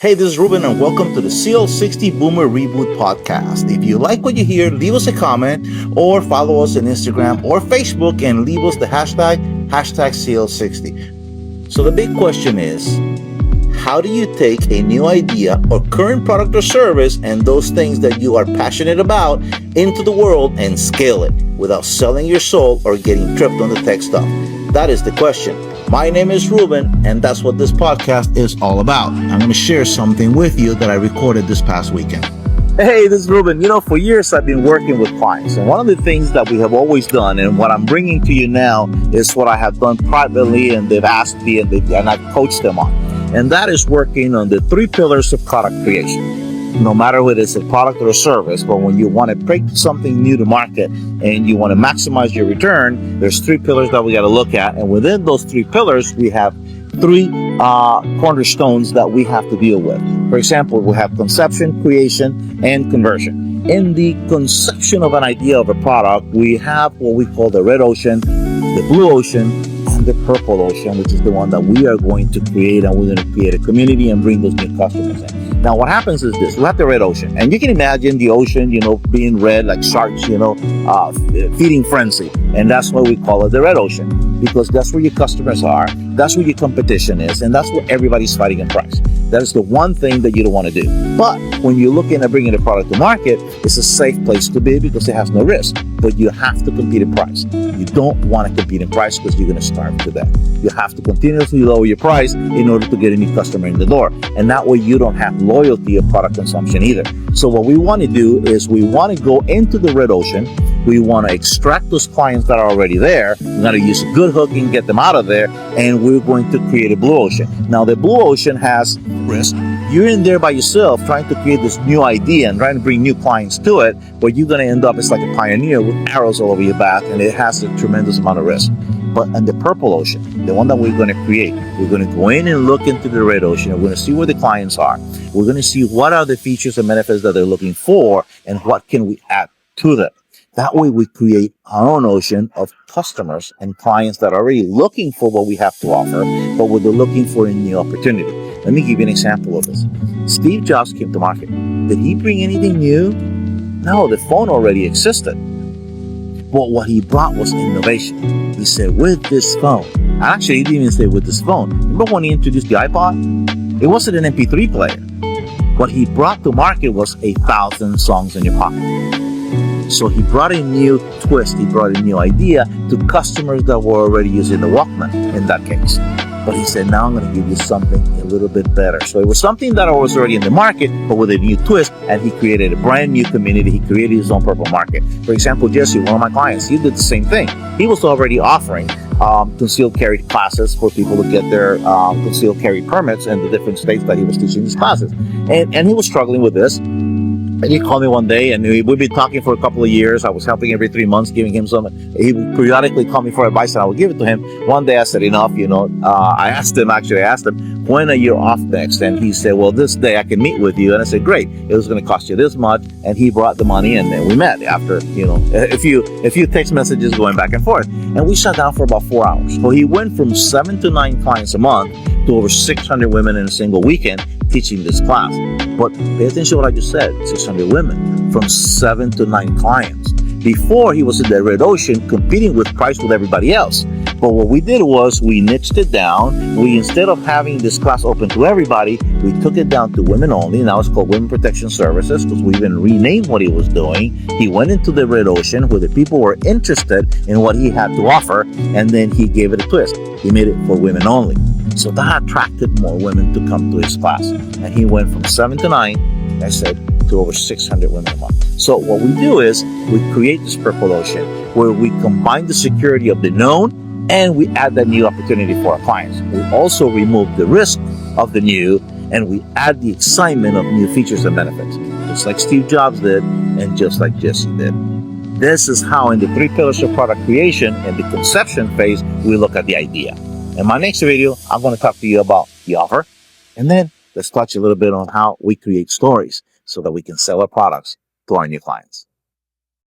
Hey, this is Ruben, and welcome to the CL60 Boomer Reboot podcast. If you like what you hear, leave us a comment or follow us on Instagram or Facebook and leave us the hashtag CL60. So the big question is, how do you take a new idea or current product or service and those things that you are passionate about into the world and scale it without selling your soul or getting tripped on the tech stuff? That is the question. My name is Ruben, and that's what this podcast is all about. I'm going to share something with you that I recorded this past weekend. Hey, this is Ruben. For years I've been working with clients, and one of the things that we have always done, and what I'm bringing to you now, is what I have done privately, and they've asked me, and I've coached them on. And that is working on the 3 pillars of product creation. No matter whether it's a product or a service, but when you want to bring something new to market and you want to maximize your return, there's 3 pillars that we got to look at. And within those 3 pillars, we have 3 cornerstones that we have to deal with. For example, we have conception, creation, and conversion. In the conception of an idea of a product, we have what we call the red ocean, the blue ocean, and the purple ocean, which is the one that we are going to create, and we're going to create a community and bring those new customers in. Now, what happens is this: we have the red ocean, and you can imagine the ocean, being red like sharks, feeding frenzy, and that's why we call it the red ocean, because that's where your customers are, that's where your competition is, and that's where everybody's fighting in price. That is the one thing that you don't want to do. But when you're looking at bringing a product to market, it's a safe place to be because it has no risk. But you have to compete in price. You don't want to compete in price because you're going to starve to death. You have to continuously lower your price in order to get a new customer in the door. And that way you don't have loyalty of product consumption either. So what we want to do is we want to go into the red ocean. We want to extract those clients that are already there. We're going to use a good hook and get them out of there. And we're going to create a blue ocean. Now, the blue ocean has risk. You're in there by yourself trying to create this new idea and trying to bring new clients to it, but you're going to end up as like a pioneer with arrows all over your back, and it has a tremendous amount of risk. But in the purple ocean, the one that we're going to create, we're going to go in and look into the red ocean. We're going to see where the clients are. We're going to see what are the features and benefits that they're looking for, and what can we add to them. That way we create our own ocean of customers and clients that are already looking for what we have to offer, but what they're looking for a new opportunity. Let me give you an example of this. Steve Jobs came to market. Did he bring anything new? No, the phone already existed. But what he brought was innovation. He said, with this phone. Actually, he didn't even say with this phone. Remember when he introduced the iPod? It wasn't an MP3 player. What he brought to market was 1,000 songs in your pocket. So he brought a new twist, he brought a new idea to customers that were already using the Walkman in that case. But he said, now I'm going to give you something a little bit better. So it was something that was already in the market, but with a new twist, and he created a brand new community. He created his own purple market. For example, Jesse, one of my clients, he did the same thing. He was already offering concealed carry classes for people to get their concealed carry permits in the different states that he was teaching these classes. And he was struggling with this. And he called me one day, and we've been talking for a couple of years. I was helping every 3 months, giving him some. He would periodically call me for advice, and I would give it to him. One day I said, enough, I asked him, when are you off next? And he said, well, this day I can meet with you. And I said, great. It was going to cost you this much. And he brought the money, and then we met after, a few text messages going back and forth. And we sat down for about 4 hours. So he went from 7 to 9 clients a month to over 600 women in a single weekend teaching this class. But pay attention to what I just said, 600 women from 7 to 9 clients. Before, he was in the red ocean competing with price with everybody else. But what we did was we niched it down. Instead of having this class open to everybody, we took it down to women only. Now it's called Women Protection Services because we even renamed what he was doing. He went into the red ocean where the people were interested in what he had to offer, and then he gave it a twist. He made it for women only. So that attracted more women to come to his class. And he went from 7 to 9, I said, to over 600 women a month. So what we do is we create this purple ocean where we combine the security of the known and we add that new opportunity for our clients. We also remove the risk of the new, and we add the excitement of new features and benefits, just like Steve Jobs did and just like Jesse did. This is how in the 3 pillars of product creation, in the conception phase, we look at the idea. In my next video, I'm going to talk to you about the offer, and then let's touch a little bit on how we create stories so that we can sell our products to our new clients.